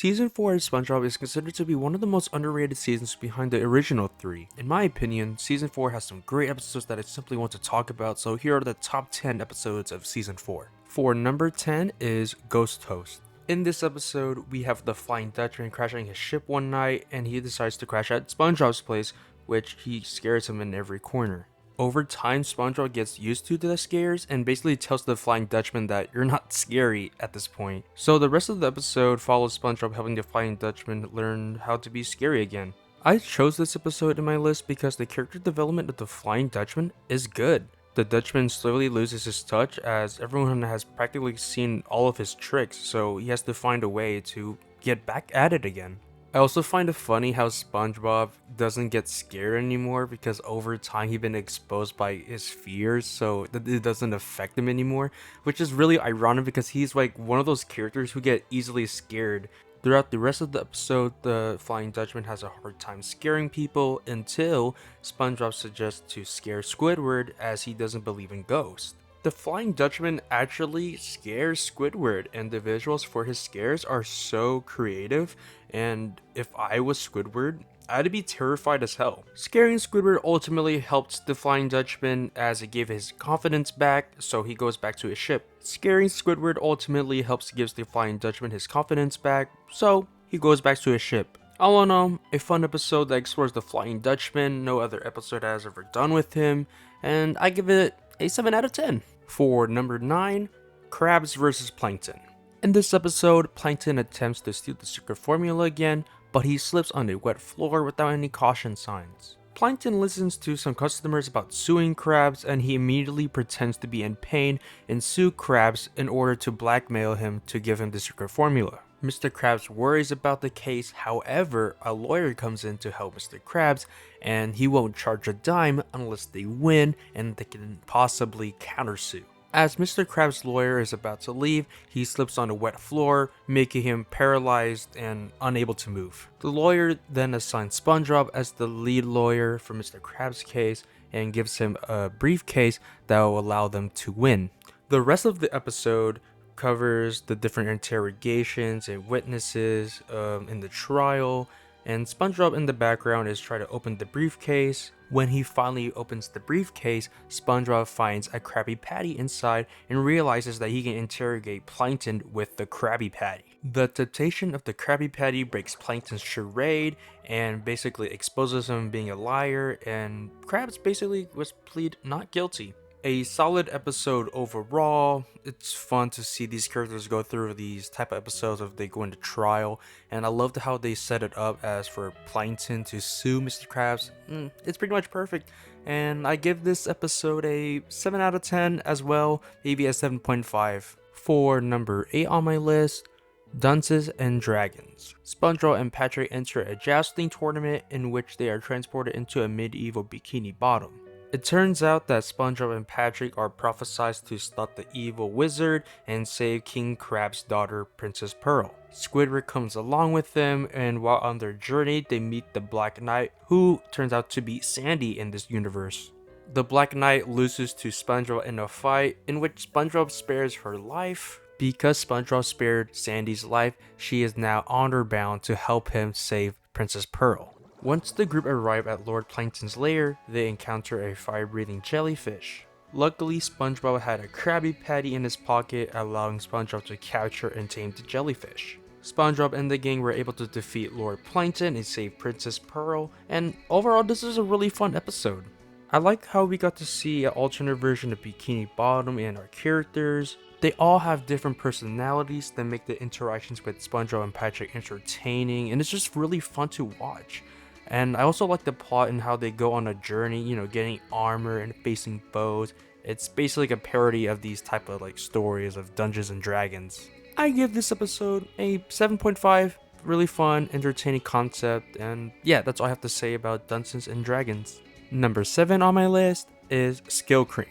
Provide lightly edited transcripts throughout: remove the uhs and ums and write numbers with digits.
Season 4 of SpongeBob is considered to be one of the most underrated seasons behind the original 3. In my opinion, Season 4 has some great episodes that I simply want to talk about, so here are the top 10 episodes of Season 4. For number 10 is Ghost Toast. In this episode, we have the Flying Dutchman crashing his ship one night, and he decides to crash at SpongeBob's place, which he scares him in every corner. Over time, SpongeBob gets used to the scares and basically tells the Flying Dutchman that you're not scary at this point. So the rest of the episode follows SpongeBob helping the Flying Dutchman learn how to be scary again. I chose this episode in my list because the character development of the Flying Dutchman is good. The Dutchman slowly loses his touch as everyone has practically seen all of his tricks, so he has to find a way to get back at it again. I also find it funny how SpongeBob doesn't get scared anymore because over time he's been exposed by his fears, so that it doesn't affect him anymore, which is really ironic because he's like one of those characters who get easily scared. Throughout the rest of the episode, the Flying Dutchman has a hard time scaring people until SpongeBob suggests to scare Squidward as he doesn't believe in ghosts. The Flying Dutchman actually scares Squidward, and the visuals for his scares are so creative, and if I was Squidward, I'd be terrified as hell. Scaring Squidward ultimately helped the Flying Dutchman as it gave his confidence back, so he goes back to his ship. Scaring Squidward ultimately helps gives the Flying Dutchman his confidence back, so he goes back to his ship. All in all, a fun episode that explores the Flying Dutchman, no other episode has ever done with him, and I give it a 7 out of 10. For number 9, Krabs vs. Plankton. In this episode, Plankton attempts to steal the secret formula again, but he slips on a wet floor without any caution signs. Plankton listens to some customers about suing Krabs, and he immediately pretends to be in pain and sue Krabs in order to blackmail him to give him the secret formula. Mr. Krabs worries about the case, however, a lawyer comes in to help Mr. Krabs, and he won't charge a dime unless they win and they can possibly countersue. As Mr. Krabs' lawyer is about to leave, he slips on a wet floor, making him paralyzed and unable to move. The lawyer then assigns SpongeBob as the lead lawyer for Mr. Krabs' case and gives him a briefcase that will allow them to win. The rest of the episode covers the different interrogations and witnesses in the trial, and SpongeBob in the background is trying to open the briefcase. When he finally opens the briefcase, SpongeBob finds a Krabby Patty inside and realizes that he can interrogate Plankton with the Krabby Patty. The temptation of the Krabby Patty breaks Plankton's charade and basically exposes him being a liar, and Krabs basically was plead not guilty. A solid episode overall. It's fun to see these characters go through these type of episodes if they go into trial, and I loved how they set it up as for Plankton to sue Mr. Krabs. It's pretty much perfect, and I give this episode a 7 out of 10 as well, maybe a 7.5. For number 8 on my list, Dunces and Dragons. SpongeBob and Patrick enter a jousting tournament in which they are transported into a medieval bikini bottom. It turns out that SpongeBob and Patrick are prophesied to stop the evil wizard and save King Krabs' daughter, Princess Pearl. Squidward comes along with them, and while on their journey, they meet the Black Knight, who turns out to be Sandy in this universe. The Black Knight loses to SpongeBob in a fight in which SpongeBob spares her life. Because SpongeBob spared Sandy's life, she is now honor bound to help him save Princess Pearl. Once the group arrive at Lord Plankton's lair, they encounter a fire-breathing jellyfish. Luckily, SpongeBob had a Krabby Patty in his pocket, allowing SpongeBob to capture and tame the jellyfish. SpongeBob and the gang were able to defeat Lord Plankton and save Princess Pearl, and overall this is a really fun episode. I like how we got to see an alternate version of Bikini Bottom and our characters. They all have different personalities that make the interactions with SpongeBob and Patrick entertaining, and it's just really fun to watch. And I also like the plot and how they go on a journey, getting armor and facing foes. It's basically like a parody of these type of stories of Dungeons and Dragons. I give this episode a 7.5. Really fun, entertaining concept, and yeah, that's all I have to say about Dunces and Dragons. Number 7 on my list is Skill Crane.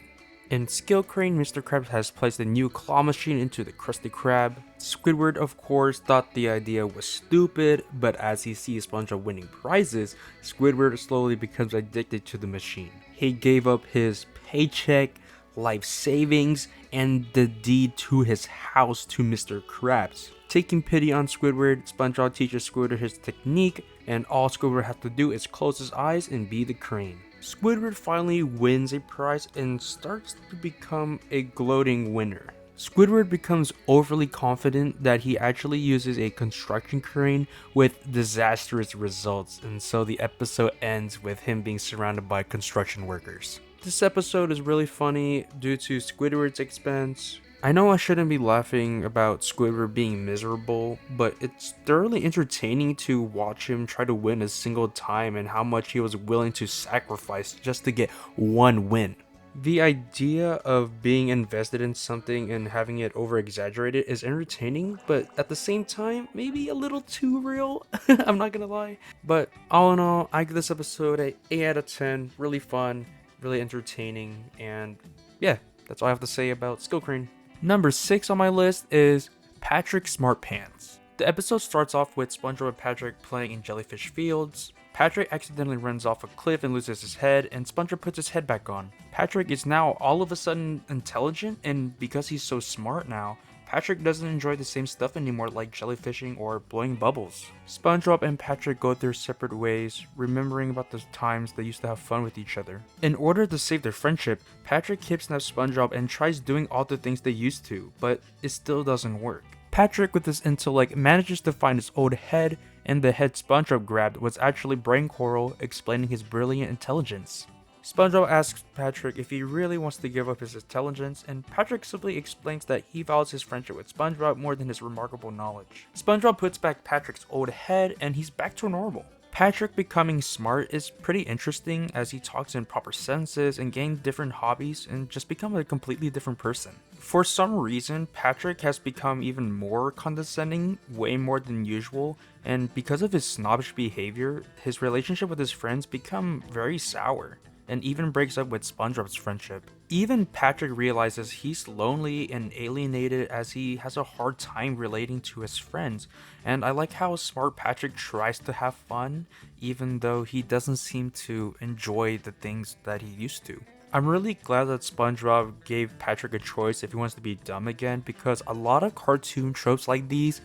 In Skill Crane, Mr. Krabs has placed a new claw machine into the Krusty Krab. Squidward, of course, thought the idea was stupid, but as he sees SpongeBob winning prizes, Squidward slowly becomes addicted to the machine. He gave up his paycheck, life savings, and the deed to his house to Mr. Krabs. Taking pity on Squidward, SpongeBob teaches Squidward his technique, and all Squidward has to do is close his eyes and be the crane. Squidward finally wins a prize and starts to become a gloating winner. Squidward becomes overly confident that he actually uses a construction crane with disastrous results, and so the episode ends with him being surrounded by construction workers. This episode is really funny due to Squidward's expense. I know I shouldn't be laughing about Squidward being miserable, but it's thoroughly entertaining to watch him try to win a single time and how much he was willing to sacrifice just to get one win. The idea of being invested in something and having it over exaggerated is entertaining, but at the same time, maybe a little too real. I'm not gonna lie. But all in all, I give this episode a 8 out of 10. Really fun, really entertaining, and yeah, that's all I have to say about Skill Crane. Number 6 on my list is Patrick Smartpants. The episode starts off with SpongeBob and Patrick playing in jellyfish fields. Patrick accidentally runs off a cliff and loses his head, and SpongeBob puts his head back on. Patrick is now all of a sudden intelligent, and because he's so smart now, Patrick doesn't enjoy the same stuff anymore like jellyfishing or blowing bubbles. SpongeBob and Patrick go their separate ways, remembering about the times they used to have fun with each other. In order to save their friendship, Patrick kidnaps SpongeBob and tries doing all the things they used to, but it still doesn't work. Patrick, with his intellect, manages to find his old head, and the head SpongeBob grabbed was actually Brain Coral, explaining his brilliant intelligence. SpongeBob asks Patrick if he really wants to give up his intelligence, and Patrick simply explains that he values his friendship with SpongeBob more than his remarkable knowledge. SpongeBob puts back Patrick's old head, and he's back to normal. Patrick becoming smart is pretty interesting as he talks in proper sentences and gains different hobbies and just become a completely different person. For some reason, Patrick has become even more condescending, way more than usual, and because of his snobbish behavior, his relationship with his friends become very sour, and even breaks up with SpongeBob's friendship. Even Patrick realizes he's lonely and alienated as he has a hard time relating to his friends, and I like how smart Patrick tries to have fun, even though he doesn't seem to enjoy the things that he used to. I'm really glad that SpongeBob gave Patrick a choice if he wants to be dumb again, because a lot of cartoon tropes like these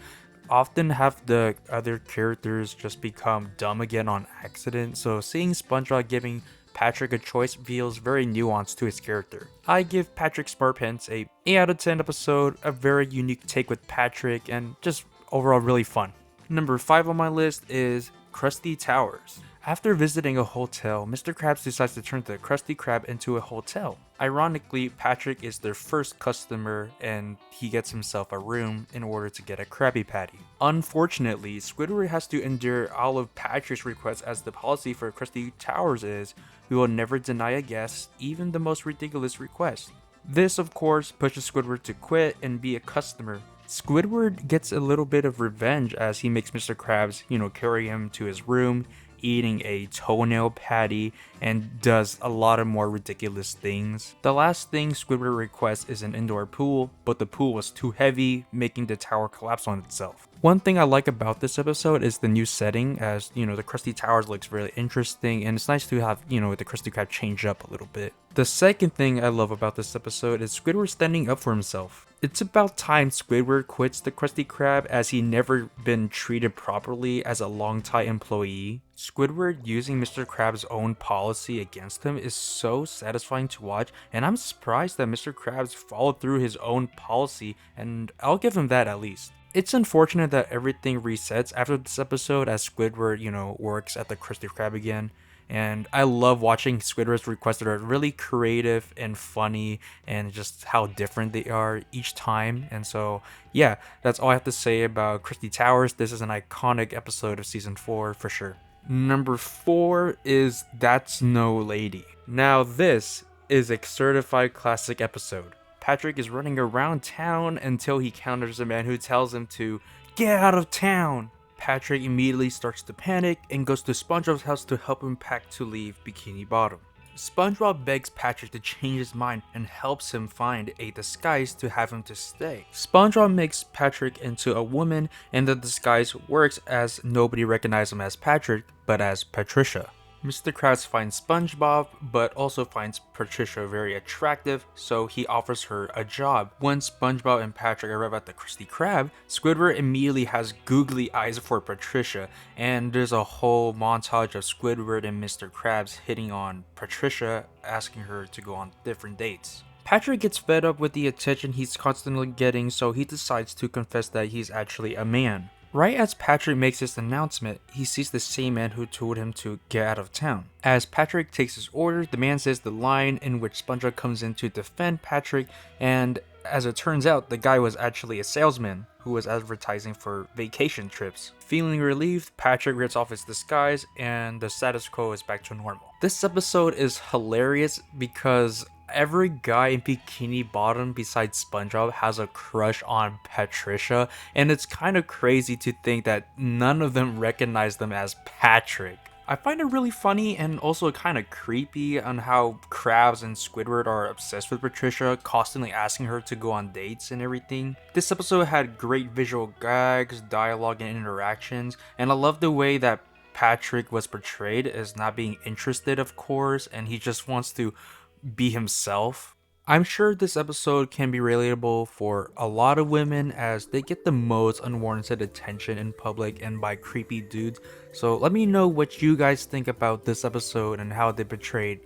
often have the other characters just become dumb again on accident, so seeing SpongeBob giving Patrick a choice feels very nuanced to his character. I give Patrick Smartpants a 8 out of 10 episode, a very unique take with Patrick, and just overall really fun. Number 5 on my list is Crusty Towers. After visiting a hotel, Mr. Krabs decides to turn the Krusty Krab into a hotel. Ironically, Patrick is their first customer and he gets himself a room in order to get a Krabby Patty. Unfortunately, Squidward has to endure all of Patrick's requests as the policy for Crusty Towers is we will never deny a guest, even the most ridiculous request. This, of course, pushes Squidward to quit and be a customer. Squidward gets a little bit of revenge as he makes Mr. Krabs, carry him to his room, eating a toenail patty, and does a lot of more ridiculous things. The last thing Squidward requests is an indoor pool, but the pool was too heavy, making the tower collapse on itself. One thing I like about this episode is the new setting, as the Krusty Towers looks really interesting, and it's nice to have the Krusty Krab change up a little bit. The second thing I love about this episode is Squidward standing up for himself. It's about time Squidward quits the Krusty Krab as he never been treated properly as a long-time employee. Squidward using Mr. Krabs' own policy against him is so satisfying to watch, and I'm surprised that Mr. Krabs followed through his own policy, and I'll give him that at least. It's unfortunate that everything resets after this episode as Squidward, works at the Krusty Krab again. And I love watching Squidward's requests that are really creative and funny and just how different they are each time. And so, yeah, that's all I have to say about Crusty Towers. This is an iconic episode of Season 4 for sure. Number 4 is That's No Lady. Now this is a certified classic episode. Patrick is running around town until he encounters a man who tells him to get out of town. Patrick immediately starts to panic and goes to SpongeBob's house to help him pack to leave Bikini Bottom. SpongeBob begs Patrick to change his mind and helps him find a disguise to have him to stay. SpongeBob makes Patrick into a woman, and the disguise works as nobody recognizes him as Patrick, but as Patricia. Mr. Krabs finds SpongeBob, but also finds Patricia very attractive, so he offers her a job. Once SpongeBob and Patrick arrive at the Krusty Krab, Squidward immediately has googly eyes for Patricia, and there's a whole montage of Squidward and Mr. Krabs hitting on Patricia, asking her to go on different dates. Patrick gets fed up with the attention he's constantly getting, so he decides to confess that he's actually a man. Right as Patrick makes this announcement, he sees the same man who told him to get out of town. As Patrick takes his orders, the man says the line in which SpongeBob comes in to defend Patrick, and as it turns out, the guy was actually a salesman who was advertising for vacation trips. Feeling relieved, Patrick rips off his disguise, and the status quo is back to normal. This episode is hilarious because every guy in Bikini Bottom besides SpongeBob has a crush on Patricia, and it's kind of crazy to think that none of them recognize them as Patrick. I find it really funny and also kind of creepy on how Krabs and Squidward are obsessed with Patricia, constantly asking her to go on dates and everything. This episode had great visual gags, dialogue, and interactions, and I love the way that Patrick was portrayed as not being interested, of course, and he just wants to be himself. I'm sure this episode can be relatable for a lot of women as they get the most unwarranted attention in public and by creepy dudes. So let me know what you guys think about this episode and how they portrayed,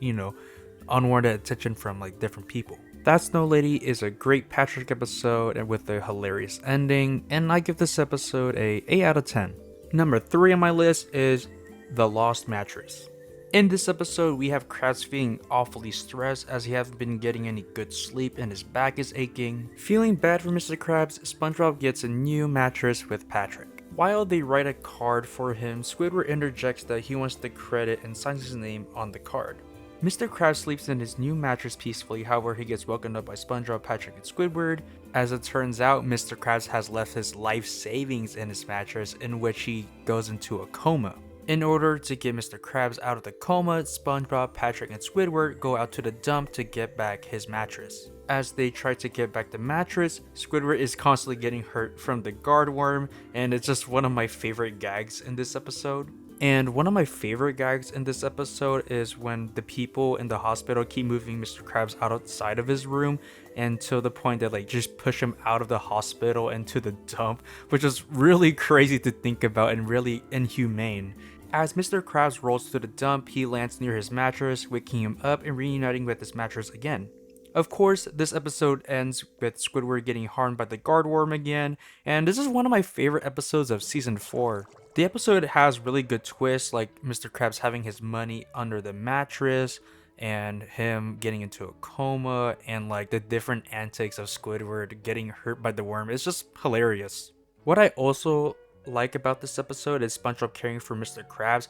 unwarranted attention from like different people. That Snow Lady is a great Patrick episode and with a hilarious ending, and I give this episode a 8 out of 10. Number 3 on my list is The Lost Mattress. In this episode, we have Krabs feeling awfully stressed as he hasn't been getting any good sleep and his back is aching. Feeling bad for Mr. Krabs, SpongeBob gets a new mattress with Patrick. While they write a card for him, Squidward interjects that he wants the credit and signs his name on the card. Mr. Krabs sleeps in his new mattress peacefully, however he gets woken up by SpongeBob, Patrick, and Squidward. As it turns out, Mr. Krabs has left his life savings in his mattress, in which he goes into a coma. In order to get Mr. Krabs out of the coma, SpongeBob, Patrick, and Squidward go out to the dump to get back his mattress. As they try to get back the mattress, Squidward is constantly getting hurt from the guard worm, and it's just one of my favorite gags in this episode. And one of my favorite gags in this episode is when the people in the hospital keep moving Mr. Krabs outside of his room until the point that like just push him out of the hospital into the dump, which is really crazy to think about and really inhumane. As Mr. Krabs rolls to the dump, he lands near his mattress, waking him up and reuniting with his mattress again. Of course, this episode ends with Squidward getting harmed by the guard worm again, and this is one of my favorite episodes of season 4. The episode has really good twists, like Mr. Krabs having his money under the mattress, and him getting into a coma, and like the different antics of Squidward getting hurt by the worm. It's just hilarious. What I also like about this episode is SpongeBob caring for Mr. Krabs,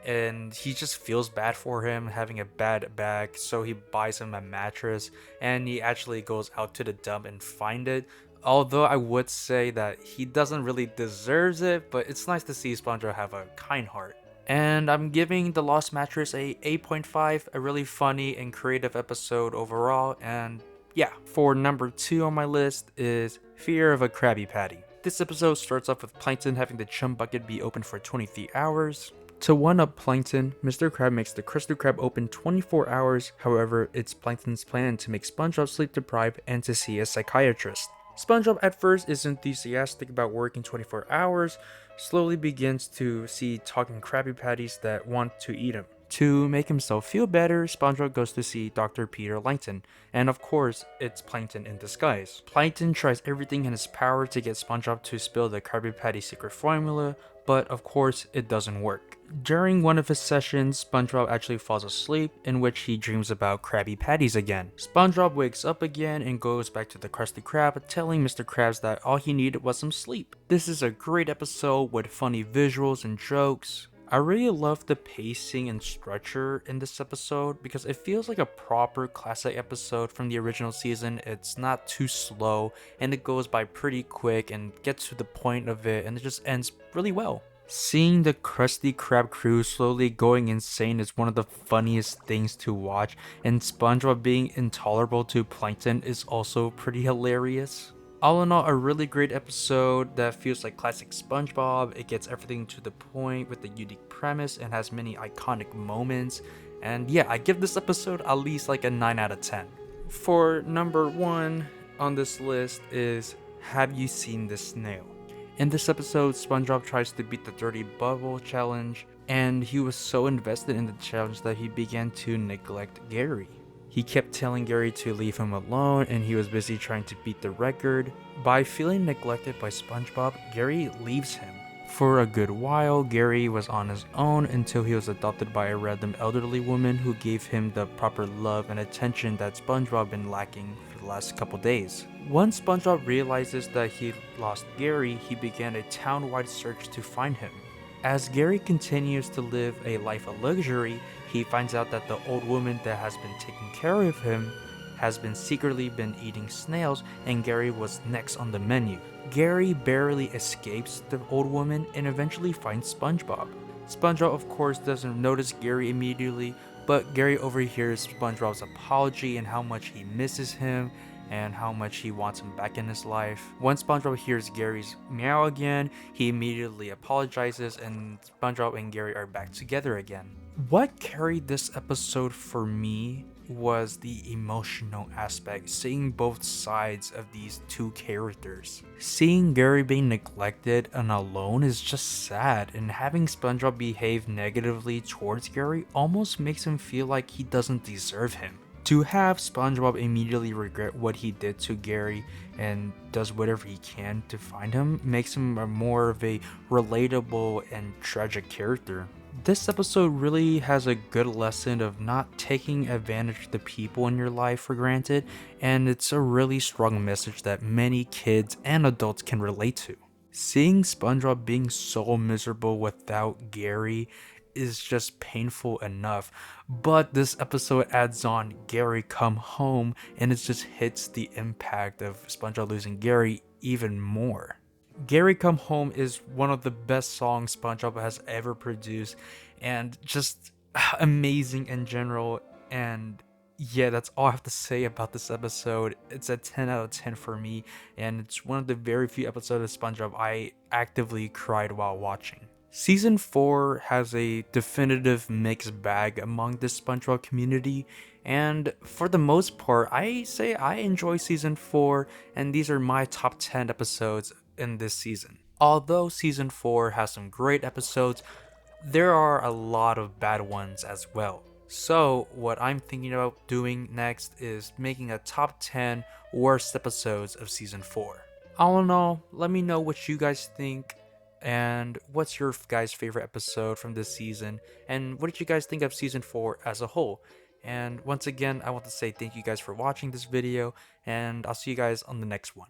and he just feels bad for him having a bad back, so he buys him a mattress, and he actually goes out to the dump and find it. Although I would say that he doesn't really deserve it, but it's nice to see SpongeBob have a kind heart. And I'm giving The Lost Mattress a 8.5, a really funny and creative episode overall. And yeah, for number 2 on my list is Fear of a Krabby Patty. This episode starts off with Plankton having the chum bucket be open for 23 hours. To one-up Plankton, Mr. Krab makes the Krusty Krab open 24 hours, however, it's Plankton's plan to make SpongeBob sleep deprived and to see a psychiatrist. SpongeBob at first is enthusiastic about working 24 hours, slowly begins to see talking Krabby Patties that want to eat him. To make himself feel better, SpongeBob goes to see Dr. Peter Langton, and of course, it's Plankton in disguise. Plankton tries everything in his power to get SpongeBob to spill the Krabby Patty secret formula, but of course, it doesn't work. During one of his sessions, SpongeBob actually falls asleep, in which he dreams about Krabby Patties again. SpongeBob wakes up again and goes back to the Krusty Krab, telling Mr. Krabs that all he needed was some sleep. This is a great episode with funny visuals and jokes. I really love the pacing and structure in this episode because it feels like a proper classic episode from the original season. It's not too slow and it goes by pretty quick and gets to the point of it, and it just ends really well. Seeing the Krusty Krab crew slowly going insane is one of the funniest things to watch, and SpongeBob being intolerable to Plankton is also pretty hilarious. All in all, a really great episode that feels like classic SpongeBob. It gets everything to the point with a unique premise and has many iconic moments. And yeah, I give this episode at least like a 9 out of 10. For number 1 on this list is Have You Seen the Snail? In this episode, SpongeBob tries to beat the Dirty Bubble challenge, and he was so invested in the challenge that he began to neglect Gary. He kept telling Gary to leave him alone, and he was busy trying to beat the record. By feeling neglected by SpongeBob, Gary leaves him. For a good while, Gary was on his own until he was adopted by a random elderly woman who gave him the proper love and attention that SpongeBob been lacking for the last couple days. Once SpongeBob realizes that he lost Gary, he began a town-wide search to find him. As Gary continues to live a life of luxury, he finds out that the old woman that has been taking care of him has been secretly eating snails, and Gary was next on the menu. Gary barely escapes the old woman and eventually finds SpongeBob. SpongeBob of course doesn't notice Gary immediately, but Gary overhears SpongeBob's apology and how much he misses him and how much he wants him back in his life. Once SpongeBob hears Gary's meow again, he immediately apologizes and SpongeBob and Gary are back together again. What carried this episode for me was the emotional aspect, seeing both sides of these two characters. Seeing Gary being neglected and alone is just sad, and having SpongeBob behave negatively towards Gary almost makes him feel like he doesn't deserve him. To have SpongeBob immediately regret what he did to Gary and does whatever he can to find him makes him more of a relatable and tragic character. This episode really has a good lesson of not taking advantage of the people in your life for granted, and it's a really strong message that many kids and adults can relate to. Seeing SpongeBob being so miserable without Gary is just painful enough, but this episode adds on Gary Come Home, and it just hits the impact of SpongeBob losing Gary even more. Gary Come Home is one of the best songs SpongeBob has ever produced, and just amazing in general. And yeah, that's all I have to say about this episode. It's a 10 out of 10 for me, and it's one of the very few episodes of SpongeBob I actively cried while watching. Season 4 has a definitive mixed bag among the SpongeBob community, and for the most part, I say I enjoy Season 4, and these are my top 10 episodes in this season. Although Season 4 has some great episodes, there are a lot of bad ones as well. So, what I'm thinking about doing next is making a top 10 worst episodes of Season 4. All in all, let me know what you guys think, and what's your guys' favorite episode from this season, and what did you guys think of Season 4 as a whole. And once again, I want to say thank you guys for watching this video, and I'll see you guys on the next one.